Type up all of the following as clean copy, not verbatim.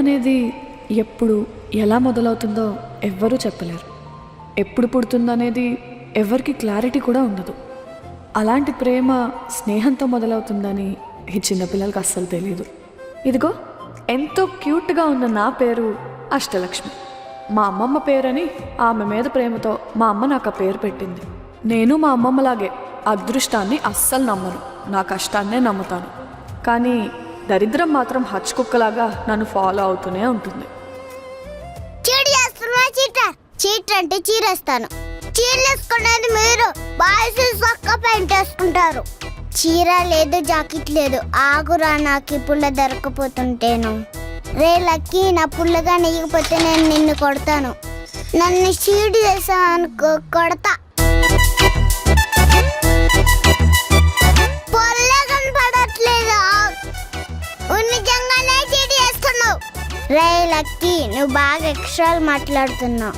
అనేది ఎప్పుడు ఎలా మొదలవుతుందో ఎవ్వరూ చెప్పలేరు. ఎప్పుడు పుడుతుందనేది ఎవరికి క్లారిటీ కూడా ఉండదు. అలాంటి ప్రేమ స్నేహంతో మొదలవుతుందని ఈ చిన్నపిల్లలకి అస్సలు తెలియదు. ఇదిగో ఎంతో క్యూట్గా ఉన్న నా పేరు అష్టలక్ష్మి. మా అమ్మమ్మ పేరని ఆమె మీద ప్రేమతో మా అమ్మ నాకు ఆ పేరు పెట్టింది. నేను మా అమ్మమ్మలాగే అదృష్టాన్ని అస్సలు నమ్మను, నా కష్టాన్నే నమ్ముతాను. కానీ దరిద్రం మాత్రం హచ్చుకుక్కలాగా నన్ను ఫాలో అవుతూనే ఉంటుంది. చీట్ అంటే చీరేస్తాను. చీరలు వేసుకునేది మీరు, బాయ్స్ సొక్క పెయింట్ వేసుకుంటారు. చీర లేదు, జాకెట్ లేదు. ఆగురా, నాకు పుల్ల దొరకపోతుంటేను. రే లక్కీ, నా పుల్లగా నెయ్యకపోతే నేను నిన్ను కొడతాను. నన్ను చీట్ చేసాను కొడతా. పొల్ల కనపడట్లేదు, నిజంగానే చీట్ చేస్తున్నావు. రే లక్కీ, నువ్వు బాగా ఎక్స్ట్రాలు మాట్లాడుతున్నావు.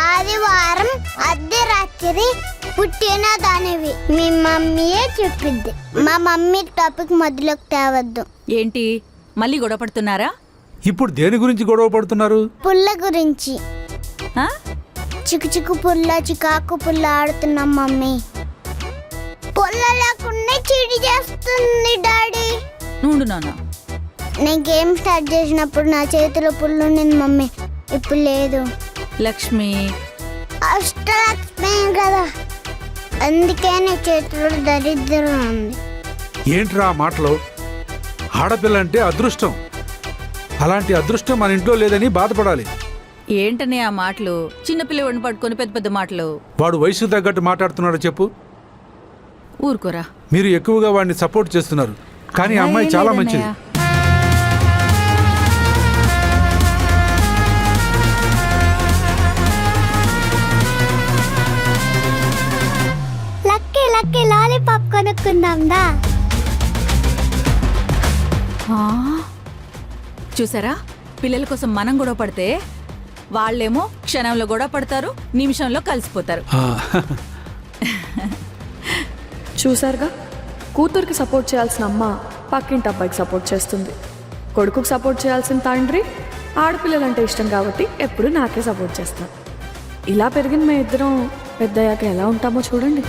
ఆదివారం అర్ధరాత్రి పుట్టిన దానివి మీ మమ్మీయే చెప్పింది. మా మమ్మీ టాపిక్ మధ్యలోకి తేవద్దు. ఏంటి మళ్ళీ గొడవ పడుతున్నారా? ఇప్పుడు దేని గురించి గొడవ పడుతున్నారు? పుల్ల గురించి. ఆ? చిక్కు పుల్ల, చికాకు పుల్ల ఆడుతున్నాం మమ్మీ. పుల్ల లేకుండా చీటి చేస్తుంది డాడీ. నుండు నాన్న. నేను గేమ్ స్టార్ట్ చేసినప్పుడు నా చేతిలో పుల్లు ఉండింది మమ్మీ, ఇప్పుడు లేదు. లక్ష్మి, అష్టలక్ష్మి కదా, అందుకే నీ చేతిలో దరిద్రం ఉంది. ఏంట్రా మాటలు? ఆడపిల్ల అంటే అదృష్టం. అలాంటి అదృష్టం మన ఇంట్లో లేదని బాధపడాలి. ఏంటనే ఆ మాటలు? చిన్నపిల్లవాడిని పట్టుకొని పెద్ద పెద్ద మాటలు. వాడు వయసు తగ్గట్టు మాట్లాడుతున్నాడో చెప్పు. ఊరుకోరా. మీరు ఎక్కువగా వాడిని సపోర్ట్ చేస్తున్నారు. కానీ ఆ అమ్మాయి చాలా మంచిది. లక్కీ లక్కీ లాలీపాప్ కొనుక్కుందాందా? చూసారా, పిల్లల కోసం మనం గొడవ పడితే వాళ్ళేమో క్షణంలో గొడవ పడతారు, నిమిషంలో కలిసిపోతారు. చూసారుగా, కూతురికి సపోర్ట్ చేయాల్సిన అమ్మ పక్కింటి అబ్బాయికి సపోర్ట్ చేస్తుంది. కొడుకుకి సపోర్ట్ చేయాల్సిన తండ్రి ఆడపిల్లలంటే ఇష్టం కాబట్టి ఎప్పుడు నాకే సపోర్ట్ చేస్తాను. ఇలా పెరిగిన మేము ఇద్దరం పెద్దయ్యాక ఎలా ఉంటామో చూడండి.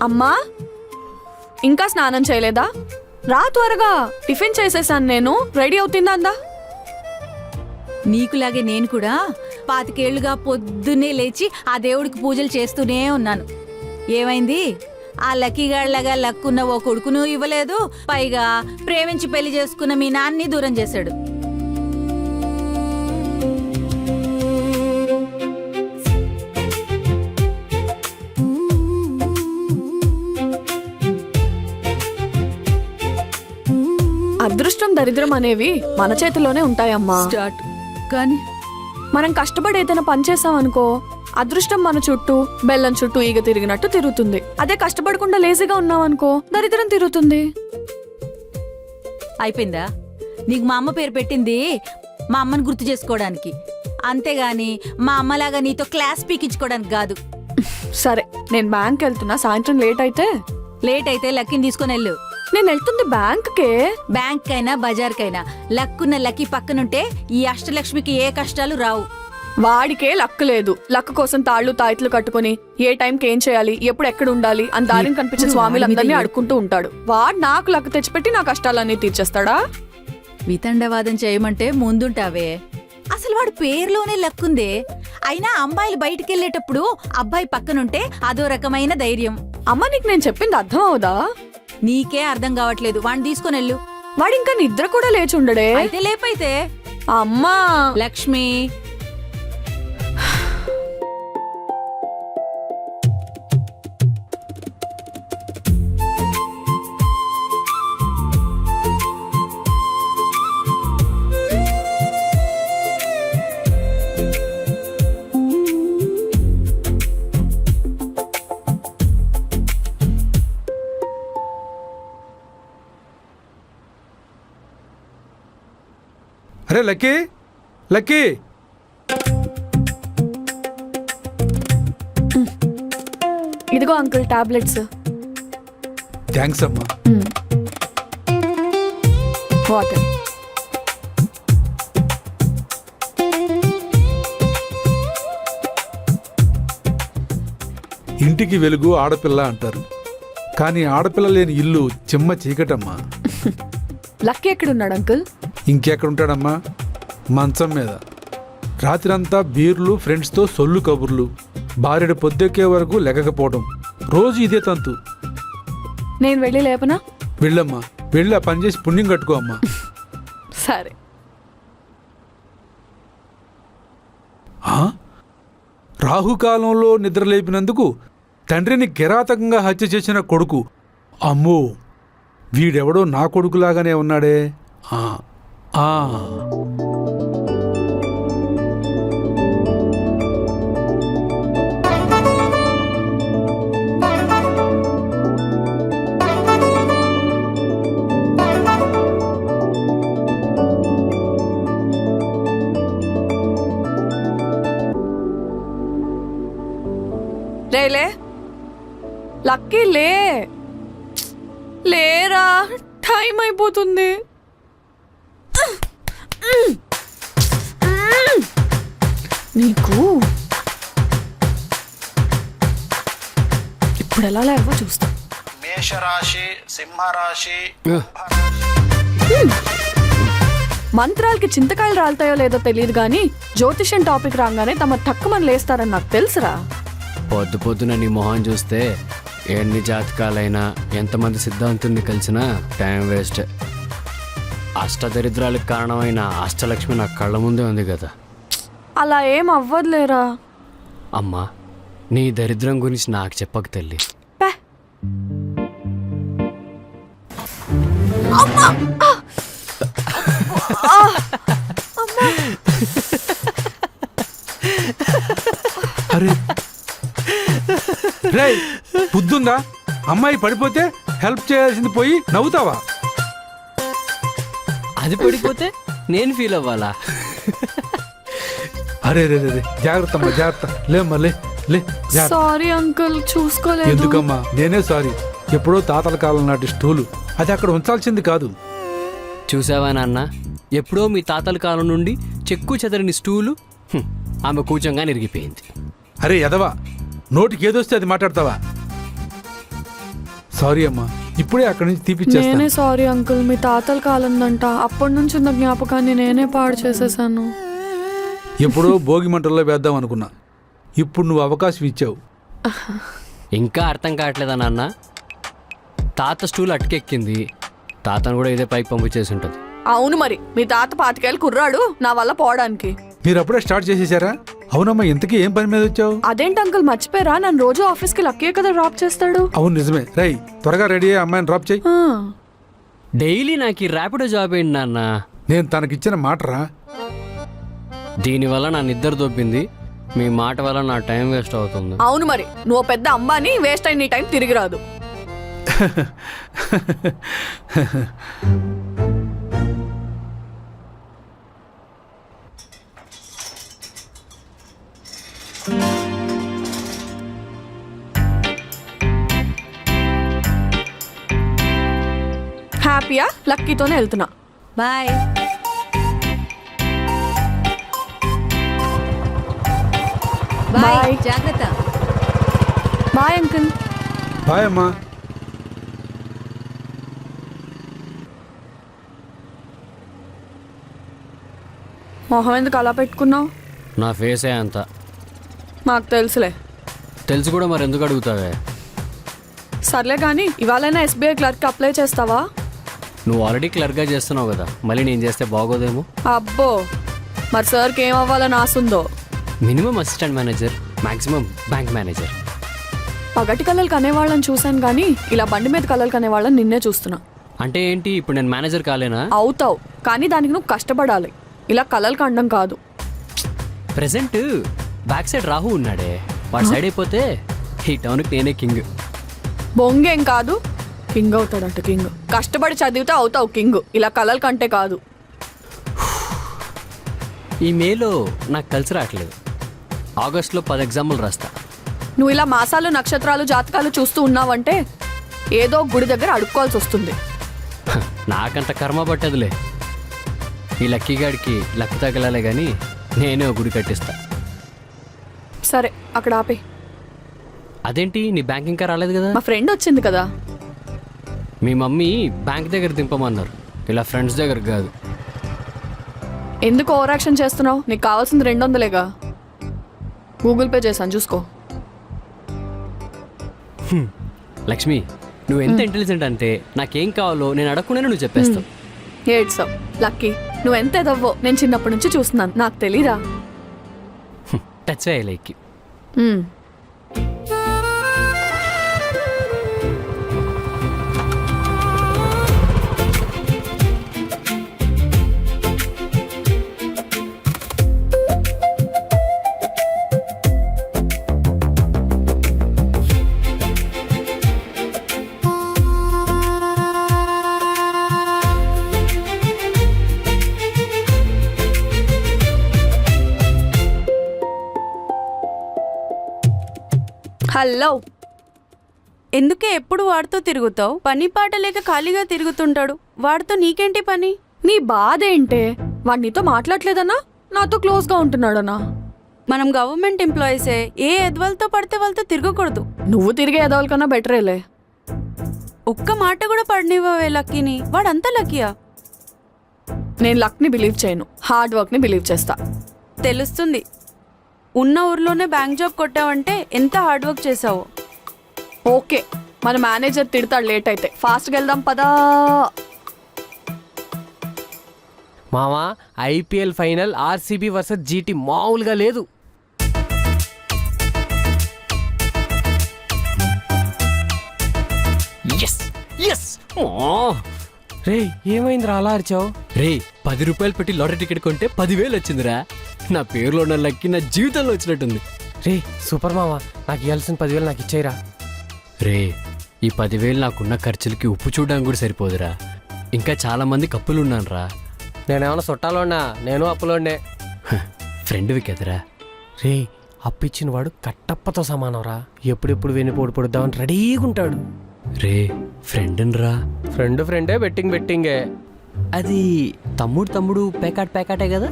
అమ్మా, ఇంకా స్నానం చేయలేదా? రా త్వరగా, టిఫిన్ చేసేసాను నేను, రెడీ అవుతుందా? అందా నీకులాగే నేను కూడా 25 ఏళ్లుగా పొద్దున్నే లేచి ఆ దేవుడికి పూజలు చేస్తూనే ఉన్నాను. ఏమైంది? ఆ లక్కీగాళ్ళగా లక్కున్న ఓ కొడుకును ఇవ్వలేదు, పైగా ప్రేమించి పెళ్లి చేసుకున్న మీ నాన్ని దూరం చేశాడు. అదృష్టం దరిద్రం అనేవి మన చేతిలోనే ఉంటాయమ్మా. స్టార్ట్. కానీ మనం కష్టపడి ఏదైనా పని చేసామనుకో, అదృష్టం మన చుట్టూ బెల్లం చుట్టూ ఈగ తిరిగినట్టు తిరుగుతుంది. అదే కష్టపడకుండా లేజీగా ఉన్నామనుకో, దరిద్రం తిరుగుతుంది. అయిపోయిందా? నీకు మా అమ్మ పేరు పెట్టింది మా అమ్మని గుర్తు చేసుకోవడానికి, అంతేగాని మా అమ్మలాగా నీతో క్లాస్ పీకించుకోవడానికి కాదు. సరే, నేను బ్యాంక్ వెళ్తున్నా, సాయంత్రం లేట్ అయితే లక్కీని తీసుకొని వెళ్ళు. నేను వెళ్తుంది బ్యాంక్కే. బ్యాంక్ కైనా బజార్కైనా లక్కున్న లక్కీ పక్కనుంటే ఈ అష్టలక్ష్మికి ఏ కష్టాలు రావు. వాడికే లక్ లేదు. లక్ కోసం తాళ్ళు తాయిత్లు కట్టుకుని ఏ టైంకి ఏం చేయాలి, ఎప్పుడు ఎక్కడ ఉండాలి అని దారిని కనిపించే స్వామిలందరినీ అడుక్కుంటూ ఉంటాడు. వాడు నాకు లక్ తెచ్చిపెట్టి నా కష్టాలన్నీ తీర్చేస్తాడా? వితండవాదం చేయమంటే ముందుంటావే. అసలు వాడి పేరులోనే లక్కుందే. అయినా అమ్మాయిలు బయటికి వెళ్ళేటప్పుడు అబ్బాయి పక్కనుంటే అదో రకమైన ధైర్యం. అమ్మ నీకు నేను చెప్పింది అర్థం అవుదా? నీకే అర్థం కావట్లేదు. వాడిని తీసుకొని వెళ్ళు. వాడు ఇంకా నిద్ర కూడా లేచి ఉండడే. అయితే లేపైతే. అమ్మా లక్ష్మి, అరే లక్కీ, లక్కీ, ఇదిగో అంకుల్ టాబ్లెట్స్. థ్యాంక్స్ అమ్మా. వాటర్. ఇంటికి వెలుగు ఆడపిల్ల అంటారు, కానీ ఆడపిల్ల లేని ఇల్లు చిమ్మ చీకటమ్మా. లక్కీ ఎక్కడున్నాడు అంకుల్? ఇంకెక్కడుంటాడమ్మా, మంచం మీద. రాత్రంతా బీర్లు, ఫ్రెండ్స్తో సొల్లు కబుర్లు, భార్యడు పొద్దెక్కే వరకు లెగకపోవడం, రోజు ఇదే తంతు. నేను వెళ్ళి లేపనా? వెళ్ళమ్మా, వెళ్ళి ఆ పని చేసి పుణ్యం కట్టుకో అమ్మా. సరే. రాహుకాలంలో నిద్రలేపినందుకు తండ్రిని కిరాతకంగా హత్య చేసిన కొడుకు. అమ్మో, వీడెవడో నా కొడుకులాగానే ఉన్నాడే. లేలే లక్కీ, లేరా, టైం అయిపోతుంది. నీకు ఇప్పుడు ఎలా లేవో చూస్తా. మేషరాశి, సింహరాశి. మంత్రాలకి చింతకాయలు రాలుతాయో లేదో తెలియదు కానీ జ్యోతిష్యం టాపిక్ రాగానే తమ తక్కువని లేస్తారని నాకు తెలుసురా. పొద్దు పొద్దున నీ మొహం చూస్తే ఎన్ని జాతకాలైనా ఎంతమంది సిద్ధాంతుల్ని కలిసినా టైం వేస్ట్. అష్టదరిద్రాలకు కారణమైన అష్టలక్ష్మి నా కళ్ళ ముందే ఉంది కదా. అలా ఏం అవ్వదులేరా. అమ్మా, నీ దరిద్రం గురించి నాకు చెప్పక తల్లి. పే. అరే రేయ్, బుద్ధుందా? అమ్మాయి పడిపోతే హెల్ప్ చేయాల్సింది పోయి నవ్వుతావా? అది పడిపోతే నేను ఫీల్ అవ్వాలా? అరే రే రే, జాగ్రత్త అమ్మా, జాగ్రత్త. లేమ్మా, లే లే, జాగ్రత్త. సారీ అంకుల్, చూసుకోలేదు. ఎందుకమ్మా, నేనే సారీ. ఎప్పుడో తాతల కాలం నాటి స్టూలు, అది అక్కడ ఉంచాల్సింది కాదు. చూసావా నాన్న, ఎప్పుడో మీ తాతల కాలం నుండి చెక్కు చెదరని స్టూలు ఆమె కూచంగా ఇరిగిపోయింది. అరే ఎదవా, నోటికి ఏదొస్తే అది మాట్లాడతావా? సారీ అమ్మా, ఇప్పుడే అక్కడి నుంచి తీపిచ్చేస్తాను. నేనే సారీ అంకుల్, మీ తాతల కాలందంట, అప్పటి నుంచి ఉన్న జ్ఞాపకాన్ని నేనే పాడు చేసేసాను. ఎప్పుడో భోగి మంటల్లో వేద్దాం అనుకున్నా, ఇప్పుడు నువ్వు అవకాశం ఇచ్చావు. ఇంకా అర్థం కావట్లేదా నాన్న? తాత స్టూల్ అటుకెక్కింది, తాతను కూడా ఇదే పైకి పంపించేసి ఉంటుంది. అవును మరి, మీ తాత 25 ఏళ్ళు కుర్రాడు నా వల్ల పోవడానికి. మీరు అప్పుడే స్టార్ట్ చేసేసారా? అవునమ్మా, ఇంతకీ ఏం పని మీద వచ్చావు? అదేంటి అంకుల్, మర్చిపోయారా? నన్ను రోజు ఆఫీస్కి లక్కీ కదా డ్రాప్ చేస్తాడు. అవును నిజమే. రై, త్వరగా రెడీ అయ్యి అమ్మాయిని డ్రాప్ చేయి. డైలీ నాకు ఈ ర్యాపిడో జాబ్ ఏంటి నాన్న? నేను తనకిచ్చిన మాటరా. దీనివల్ల నా నిద్ర దొబ్బింది, మీ మాట వల్ల నా టైం వేస్ట్ అవుతుంది. అవును మరి, నువ్వు పెద్ద అంబాని, వేస్ట్ అయిన నీ టైం తిరిగి రాదు. హ్యాపీయా? లక్కీతోనే వెళ్తున్నా. బాయ్. బాయ్, జాగ్రత్త. Bye uncle. బాయ్ అమ్మా. మొహం ఎందుకు అలా పెట్టుకున్నావు? నా ఫేసే అంత. మాకు తెలుసులే. తెలుసు కూడా మరి ఎందుకు అడుగుతావే? సర్లే కానీ ఇవాళైనా ఎస్బీఐ క్లర్క్ అప్లై చేస్తావా? నువ్వు ఆల్రెడీ క్లర్క్గా చేస్తున్నావు కదా, మళ్ళీ నేను చేస్తే బాగోదేమో. అబ్బో, మరి సార్కి ఏం అవ్వాలని ఆశ minimum assistant manager, maximum bank manager. పగటి కళలు కనేవాళ్ళని చూశాను కానీ ఇలా బండి మీద కళలు కనేవాళ్ళని నిన్నే చూస్తున్నా. అంటే ఏంటి, ఇప్పుడు నేను మేనేజర్ కాలేనా? అవుతావు, కానీ దానికి నువ్వు కష్టపడాలి. ఇలా కళలు కండం కాదు. ప్రెసెంట్ బ్యాక్ సైడ్ రాహు ఉన్నాడే, వాడి సైడ్ అయిపోతే ఈ టౌన్కి నేనే కింగ్. బొంగేం కాదు, కింగ్ అవుతాడంట. కింగ్ కష్టపడి చదివితే అవుతావు కింగ్, ఇలా కళలు కంటే కాదు. ఈ మేలో నాకు కలిసి రావట్లేదు. ఆగస్టులో 10 ఎగ్జాములు రాస్తా. నువ్వు ఇలా మాసాలు నక్షత్రాలు జాతకాలు చూస్తూ ఉన్నావంటే ఏదో గుడి దగ్గర అడుక్కోవాల్సి వస్తుంది. హ, నాకంత కర్మ పట్టదులే. ఈ లక్కీగాడికి లక్ తగలాలే కానీ నేనే ఒక గుడి కట్టిస్తా. సరే అక్కడ ఆపే. అదేంటి, నీ బ్యాంక్ ఇంకా రాలేదు కదా? మా ఫ్రెండ్ వచ్చింది కదా. మీ మమ్మీ బ్యాంక్ దగ్గర దింపమన్నారు, ఇలా ఫ్రెండ్స్ దగ్గర కాదు. ఎందుకు ఓవర్ యాక్షన్ చేస్తున్నావు? నీకు కావాల్సింది 200లేగా. గూగుల్ పే చేశాను చూసుకో. లక్ష్మి, నువ్వు ఎంత ఇంటెలిజెంట్ అంటే నాకేం కావాలో నేను అడగకుండానే నువ్వు చెప్పేస్తావు. ఏడ్సావు లక్కీ. నువ్వు ఎంత ఎదవ్వో నేను చిన్నప్పటి నుంచి చూస్తున్నాను, నాకు తెలీదా? టచ్ అయ్యేలేకి. హలో. ఎందుకే ఎప్పుడు వాడితో తిరుగుతావు? పని పాట లేక ఖాళీగా తిరుగుతుంటాడు. వాడితో నీకేంటి పని? నీ బాధ ఏంటే? వాడు నీతో మాట్లాడలేదన్నా, నాతో క్లోజ్గా ఉంటున్నాడనా? మనం గవర్నమెంట్ ఎంప్లాయీసే. ఏ ఎద్వలతో పడితే వాళ్ళతో తిరగకూడదు. నువ్వు తిరిగే ఎదవల కన్నా బెటరేలే. ఒక్క మాట కూడా పడనివ్వవే లక్కీని. వాడంతా లక్కీయా? నేను లక్ని బిలీవ్ చేయను, హార్డ్ వర్క్ని బిలీవ్ చేస్తా. తెలుస్తుంది. ఉన్న ఊర్లోనే బ్యాంక్ జాబ్ కొట్టావంటే ఎంత హార్డ్ వర్క్ చేసావో. ఓకే, మన మేనేజర్ తిడతాడు లేట్ అయితే. ఫాస్ట్గా వెళ్దాం పదా. మావా, IPL final RCB versus GT మామూలుగా లేదు. రే, ఏమైందిరా అలా అరిచావు? రే, 10 రూపాయలు పెట్టి లాటరీ టికెట్ కొంటే 10,000 వచ్చిందిరా. నా పేరులో ఉన్న లక్కి నా జీవితంలో వచ్చినట్టుంది. రే సూపర్ మావా, నాకు ఇవ్వాల్సిన 10,000 నాకు ఇచ్చేయరా. రే, ఈ 10,000 నాకున్న ఖర్చులకి ఉప్పు చూడడానికి కూడా సరిపోదురా. ఇంకా చాలా మంది కప్పులు ఉన్నానురా. నేనేమన్నా చుట్టాలోన్నా? నేను అప్పులోనే. ఫ్రెండ్వి కదరా. రే, అప్పిచ్చిన వాడు కట్టప్పతో సమానంరా. ఎప్పుడెప్పుడు వెన్నుపోటు పొడుద్దామని రెడీగా ఉంటాడు. రే, ఫ్రెండ్ రా. ఫ్రెండే బెట్టింగే. అది తమ్ముడు పేకాటే కదా.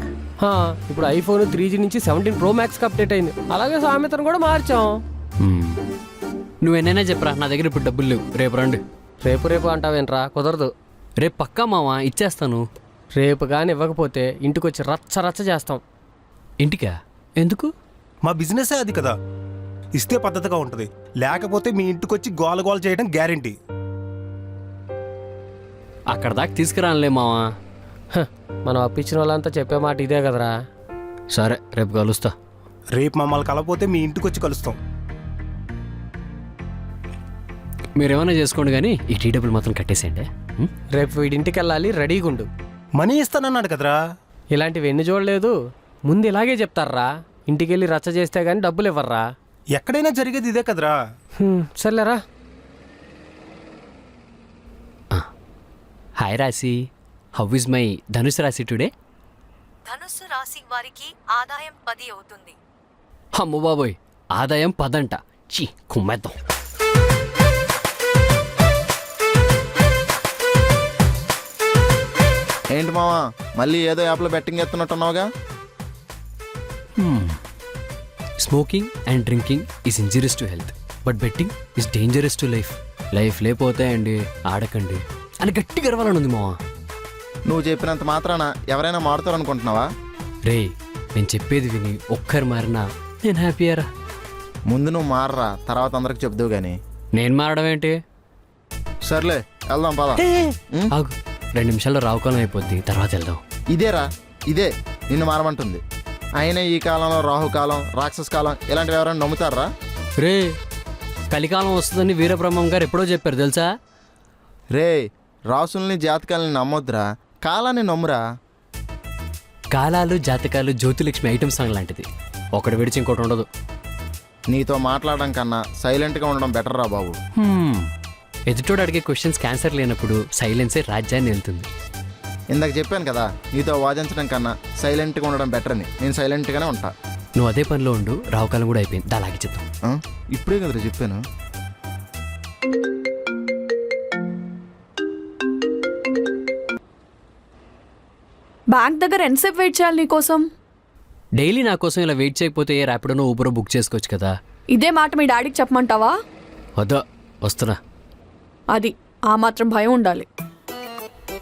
ఇప్పుడు ఐఫోన్ 3G నుంచి 17 Pro Max అప్డేట్ అయింది. అలాగే సామెతను కూడా మార్చాం. నువ్వెన్నైనా చెప్పరా, నా దగ్గర ఇప్పుడు డబ్బులు లేవు. రేపు రండి. రేపు అంటావేంట్రా? కుదరదు. రేపు పక్కా మావా, ఇచ్చేస్తాను. రేపు కానీ ఇవ్వకపోతే ఇంటికొచ్చి రచ్చ చేస్తాం. ఇంటికా? ఎందుకు? మా బిజినెసే అది కదా. ఇస్తే పద్ధతిగా ఉంటుంది, లేకపోతే మీ ఇంటికొచ్చి గోల చేయడం గ్యారెంటీ. అక్కడ దాకా తీసుకురానులే మావా. మనం అప్పించిన వాళ్ళంతా చెప్పే మాట ఇదే కదరా. సరే, రేపు కలుస్తా. రేపు మమ్మల్ని కలపోతే మీ ఇంటికొచ్చి కలుస్తాం. మీరేమైనా చేసుకోండి కానీ ఈ టీ డబ్బులు మాత్రం కట్టేసేయండి. రేపు వీడింటికి వెళ్ళాలి, రెడీగా ఉండు. మనీ ఇస్తానన్నాడు కదరా. ఇలాంటివి ఎన్ని చూడలేదు. ముందు ఇలాగే చెప్తారా, ఇంటికి వెళ్ళి రచ్చ చేస్తే గానీ డబ్బులు ఇవ్వర్రా. ఎక్కడైనా జరిగేది ఇదే కదరా. సర్లేరా. హాయ్ రాశి, హౌ ఇస్ మై ధనుసు రాశి టుడే? ధనుస్సు రాశి వారికి ఆదాయం 10 అవుతుంది. అమ్మ బాబోయ్, ఆదాయం 10 అంట. చీ, కుమ్మేద్దాం. ఏంటి మావా, మళ్ళీ ఏదో యాప్లో బెట్టింగ్ ఎత్తున్నట్టున్నావుగా? Smoking and drinking is injurious to health, but betting is dangerous to life. Life లేకపోతాయండి, ఆడకండి అని గట్టి గర్వాలని ఉంది మావా. నువ్వు చెప్పినంత మాత్రాన ఎవరైనా మారుతారు అనుకుంటున్నావా? రే నేను చెప్పేది విని ఒక్కరు మారినా నేను హ్యాపీయరా. ముందు నువ్వు మారరా, తర్వాత అందరికి చెప్దువు గాని. నేను మారడం ఏంటి? సర్లే వెళ్దాం పద. ఆగు, 2 నిమిషాల్లో రావుకాలం అయిపోద్ది, తర్వాత వెళ్దాం. ఇదేరా ఇదే నిన్ను మారమంటుంది. అయినా ఈ కాలంలో రాహుకాలం, రాక్షస కాలం ఇలాంటివి ఎవరైనా నమ్ముతారా? రే కలికాలం వస్తుందని వీరబ్రహ్మం గారు ఎప్పుడో చెప్పారు తెలుసా? రే రాసుల్ని జాతకాలని నమ్మొద్దురా, కాలాన్ని నమ్మురా. కాలాలు జాతకాలు జ్యోతిలక్ష్మి ఐటమ్ సాంగ్ లాంటిది, ఒకటి విడిచి ఇంకోటి ఉండదు. నీతో మాట్లాడడం కన్నా సైలెంట్గా ఉండడం బెటర్ రా బాబు. ఎదుటోడు అడిగే క్వశ్చన్స్ క్యాన్సర్ లేనప్పుడు సైలెన్సే రాజ్యాన్ని వెళ్తుంది. ఇందాక చెప్పాను కదా, నీతో వాదించడం కన్నా సైలెంట్గా ఉండడం బెటర్ అని. నేను సైలెంట్గానే ఉంటా. నువ్వు అదే పనిలో ఉండు, రావుకాలం కూడా అయిపోయింది, దాలాగి చెప్తాం. ఇప్పుడే కదరా చెప్పాను. బ్యాంక్ దగ్గర ఎంతసేపు వెయిట్ చేయాలి నీకోసం? డైలీ నా కోసం ఇలా వెయిట్ చేయకపోతే ఏ ర్యాపిడోనో ఊబరో బుక్ చేసుకోవచ్చు కదా. ఇదే మాట మీ డాడీకి చెప్పమంటావా? వద్దా, వస్తున్నా. అది ఆ మాత్రం భయం ఉండాలి.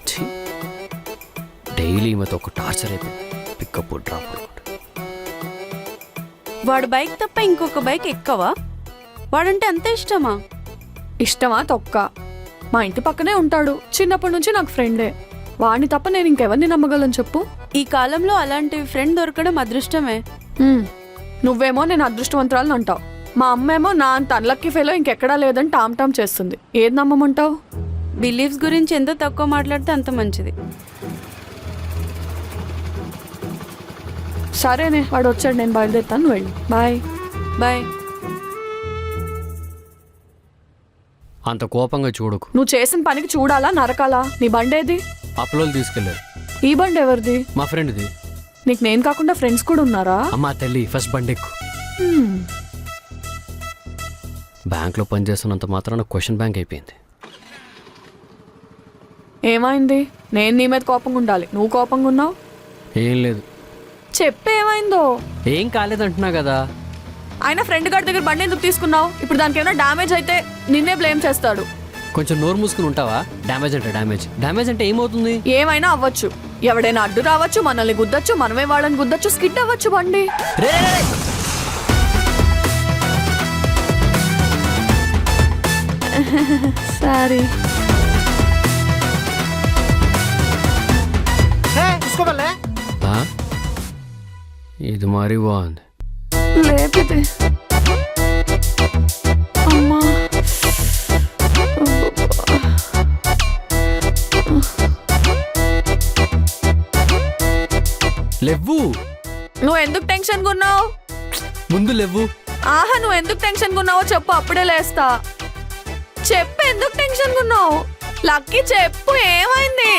ఛీ, డైలీ ఈమెతో ఒక టార్చర్ అయిపోయింది. Pickup drop. వాడు బైక్ తప్ప ఇంకొక బైక్ ఎక్కవా? వాడంటే అంత ఇష్టమా? ఇష్టమా తొక్క? మా ఇంటి పక్కనే ఉంటాడు, చిన్నప్పటి నుంచి నాకు ఫ్రెండే. వాడిని తప్ప నేను ఇంకెవరిని నమ్మగలను చెప్పు? ఈ కాలంలో అలాంటి ఫ్రెండ్ దొరకడం అదృష్టమే. నువ్వేమో నేను అదృష్టవంతురాలను అంటావు, మా అమ్మేమో నా అంత అన్లక్కీ ఫెలో ఇంకెక్కడా లేదని టామ్ టామ్ చేస్తుంది. ఏది నమ్మమంటావు? బిలీఫ్స్ గురించి ఎంత తక్కువ మాట్లాడితే అంత మంచిది. సరేనే, వాడు వచ్చాడు, నేను బయలుదేరుతాను, వెళ్ళి బాయ్. బాయ్. అంత కోపంగా చూడకు. నువ్వు చేసిన పనికి చూడాలా నరకాలా? నీ బండేది? అప్లోలు తీసుకెళ్ళారు. ఈ బండి ఎవరిది? మా ఫ్రెండ్ది. నీకు నేను కాకుండా ఫ్రెండ్స్ కూడా ఉన్నారా? అమ్మా తల్లి, ఫస్ట్ బండెక్కు. బ్యాంక్లో పనిచేస్తున్నంత మాత్రాన క్వశ్చన్ బ్యాంక్ అయిపోయింది. ఏమైంది? నేను నీ మీద కోపంగా ఉండాలి, నువ్వు కోపంగా ఉన్నావు. ఏం లేదు. చెప్పే ఏమైందో? ఏం కాలేదంటున్నా కదా. ఆయన ఫ్రెండ్ గారి దగ్గర బండి ఎందుకు తీసుకున్నావు? ఇప్పుడు దానికి ఏమైనా డ్యామేజ్ అయితే నిన్నే బ్లేమ్ చేస్తాడు. కొంచెం నోరు మూసుకుని ఉంటావా? డ్యామేజ్ అంటే డ్యామేజ్ అంటే ఏమవుతుంది? ఏమైనా అవ్వచ్చు, ఎవడైనా అడ్డు రావచ్చు, మనల్ని గుద్దచ్చు, మనమే వాళ్ళని గుద్దచ్చు, స్కిడ్ అవ్వచ్చు బండి. సారీ. ఇది మరీ బాగుంది. లేపితే అమ్మా. లేవ్వు. నువ్వు ఎందుకు టెన్షన్ కొన్నావు? ముందు లేవ్వు. ఆహా, నువ్వు ఎందుకు టెన్షన్ కొన్నావో చెప్పు, అప్పుడే లేస్తా. చెప్పు, ఎందుకు టెన్షన్ కొన్నావు? లక్కీ చెప్పు, ఏమైంది?